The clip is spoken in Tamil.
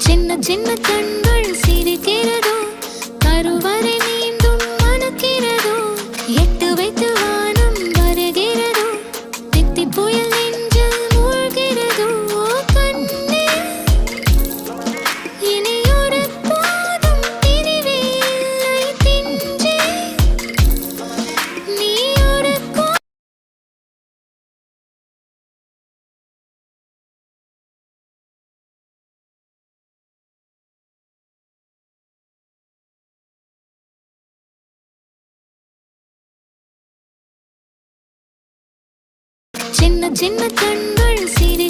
சின்ன சின்ன கண்கள் சிரிக்கிறதோ, கருவறை மீண்டும் மணக்கிறதோ, எட்டு வைத்து வானம் வருகிறதோ, தித்தி புயல் நெஞ்சில் மூழ்கிறதோ. கண்ணே, இனி ஒரு போதும் பிரிவே இல்லை பிஞ்சே, நீ ஒரு சின்ன சின்ன கண்கள் சிரி